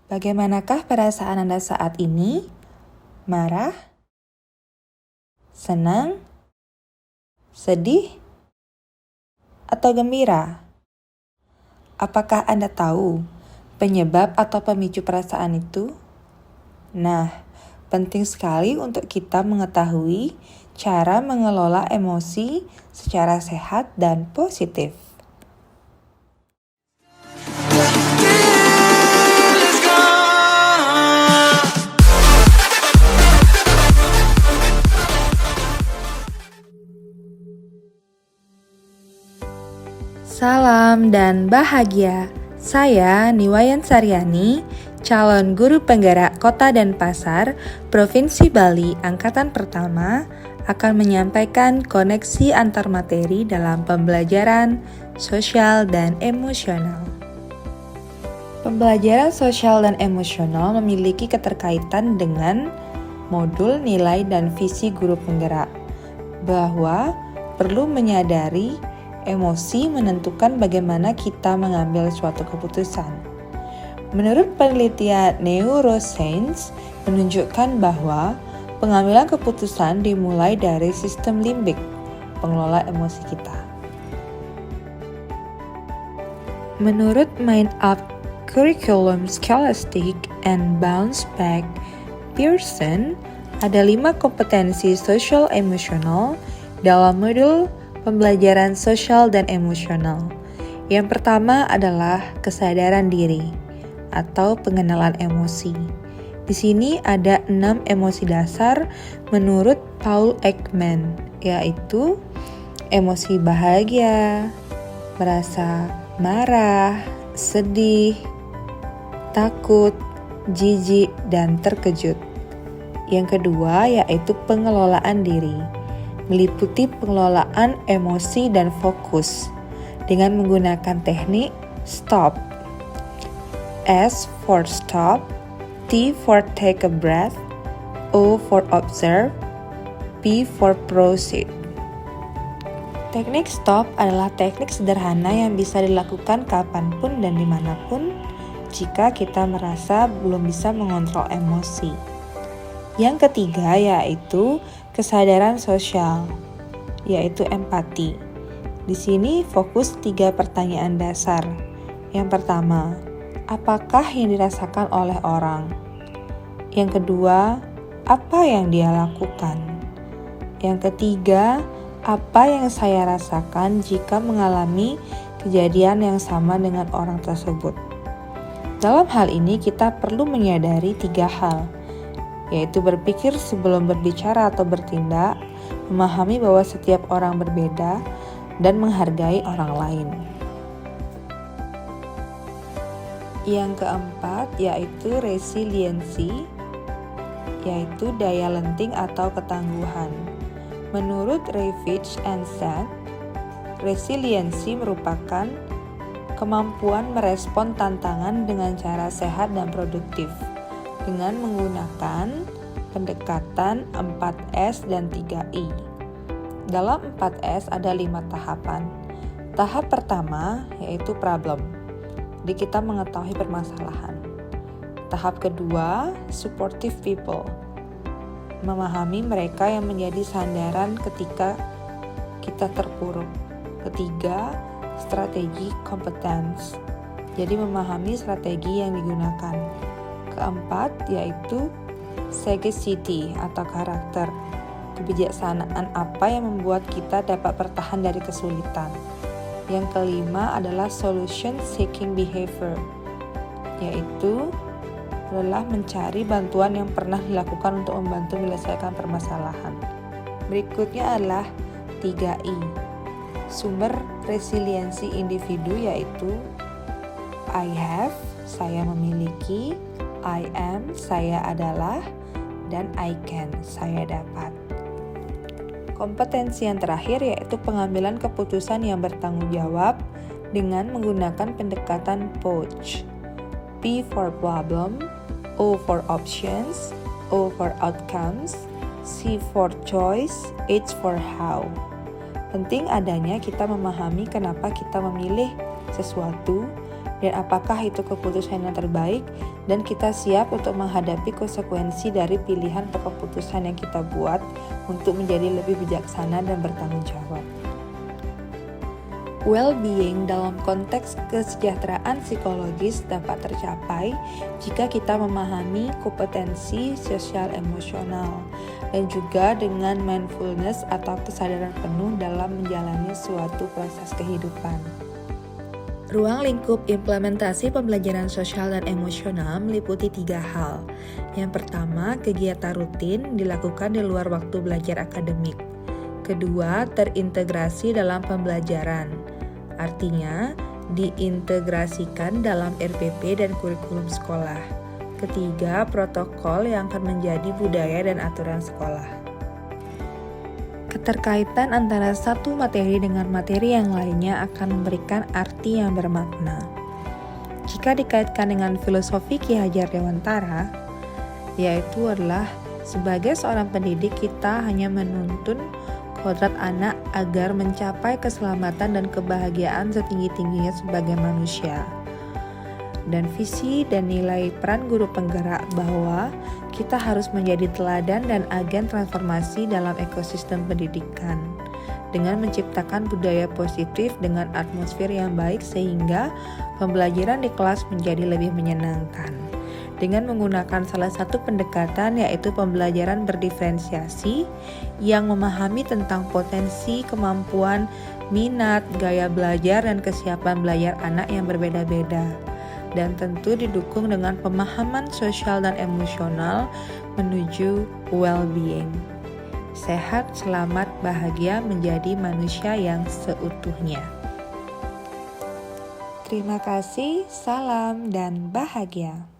Bagaimanakah perasaan Anda saat ini? Marah? Senang? Sedih? Atau gembira? Apakah Anda tahu penyebab atau pemicu perasaan itu? Nah, penting sekali untuk kita mengetahui cara mengelola emosi secara sehat dan positif. Salam dan bahagia. Saya Niwayan Saryani, calon guru penggerak Kota Denpasar, Provinsi Bali Angkatan Pertama, akan menyampaikan koneksi antar materi dalam pembelajaran sosial dan emosional. Pembelajaran sosial dan emosional memiliki keterkaitan dengan modul nilai dan visi guru penggerak, bahwa perlu menyadari emosi menentukan bagaimana kita mengambil suatu keputusan. Menurut penelitian neuroscience menunjukkan bahwa pengambilan keputusan dimulai dari sistem limbik, pengelola emosi kita. Menurut Mind Up Curriculum Scholastic and Bounce Back Pearson, ada 5 kompetensi sosial emosional dalam modul pembelajaran sosial dan emosional. Yang pertama adalah kesadaran diri atau pengenalan emosi. Di sini ada 6 emosi dasar menurut Paul Ekman, yaitu emosi bahagia, merasa marah, sedih, takut, jijik, dan terkejut. Yang kedua yaitu pengelolaan diri, meliputi pengelolaan emosi dan fokus dengan menggunakan teknik STOP. S for stop, T for take a breath, O for observe, P for proceed. Teknik STOP adalah teknik sederhana yang bisa dilakukan kapanpun dan dimanapun jika kita merasa belum bisa mengontrol emosi. Yang ketiga yaitu kesadaran sosial, yaitu empati. Di sini fokus 3 pertanyaan dasar. Yang pertama, apakah yang dirasakan oleh orang? Yang kedua, apa yang dia lakukan? Yang ketiga, apa yang saya rasakan jika mengalami kejadian yang sama dengan orang tersebut? Dalam hal ini kita perlu menyadari 3 hal, yaitu berpikir sebelum berbicara atau bertindak, memahami bahwa setiap orang berbeda, dan menghargai orang lain. Yang keempat yaitu resiliensi, yaitu daya lenting atau ketangguhan. Menurut Ravitch and Seth, resiliensi merupakan kemampuan merespon tantangan dengan cara sehat dan produktif, dengan menggunakan pendekatan 4S dan 3I. Dalam 4S ada 5 tahapan. Tahap pertama yaitu problem, jadi kita mengetahui permasalahan. Tahap kedua, supportive people, memahami mereka yang menjadi sandaran ketika kita terpuruk. Ketiga, strategi competence, jadi memahami strategi yang digunakan. Keempat yaitu sagacity atau karakter, kebijaksanaan apa yang membuat kita dapat bertahan dari kesulitan. Yang kelima adalah solution seeking behavior, yaitu adalah mencari bantuan yang pernah dilakukan untuk membantu menyelesaikan permasalahan. Berikutnya adalah 3I, sumber resiliensi individu, yaitu I have, saya memiliki, I am, saya adalah, dan I can, saya dapat. Kompetensi yang terakhir yaitu pengambilan keputusan yang bertanggung jawab dengan menggunakan pendekatan POACH. P for problem, O for options, O for outcomes, C for choice, H for how. Penting adanya kita memahami kenapa kita memilih sesuatu dan apakah itu keputusan yang terbaik dan kita siap untuk menghadapi konsekuensi dari pilihan atau keputusan yang kita buat untuk menjadi lebih bijaksana dan bertanggung jawab. Well-being dalam konteks kesejahteraan psikologis dapat tercapai jika kita memahami kompetensi sosial emosional dan juga dengan mindfulness atau kesadaran penuh dalam menjalani suatu proses kehidupan. Ruang lingkup implementasi pembelajaran sosial dan emosional meliputi 3 hal. Yang pertama, kegiatan rutin dilakukan di luar waktu belajar akademik. Kedua, terintegrasi dalam pembelajaran. Artinya, diintegrasikan dalam RPP dan kurikulum sekolah. Ketiga, protokol yang akan menjadi budaya dan aturan sekolah. Keterkaitan antara satu materi dengan materi yang lainnya akan memberikan arti yang bermakna. Jika dikaitkan dengan filosofi Ki Hajar Dewantara, yaitu adalah sebagai seorang pendidik kita hanya menuntun kodrat anak agar mencapai keselamatan dan kebahagiaan setinggi-tingginya sebagai manusia. Dan visi dan nilai peran guru penggerak bahwa kita harus menjadi teladan dan agen transformasi dalam ekosistem pendidikan dengan menciptakan budaya positif dengan atmosfer yang baik sehingga pembelajaran di kelas menjadi lebih menyenangkan. Dengan menggunakan salah satu pendekatan yaitu pembelajaran berdiferensiasi yang memahami tentang potensi, kemampuan, minat, gaya belajar, dan kesiapan belajar anak yang berbeda-beda. Dan tentu didukung dengan pemahaman sosial dan emosional menuju well-being. Sehat, selamat, bahagia menjadi manusia yang seutuhnya. Terima kasih, salam, dan bahagia.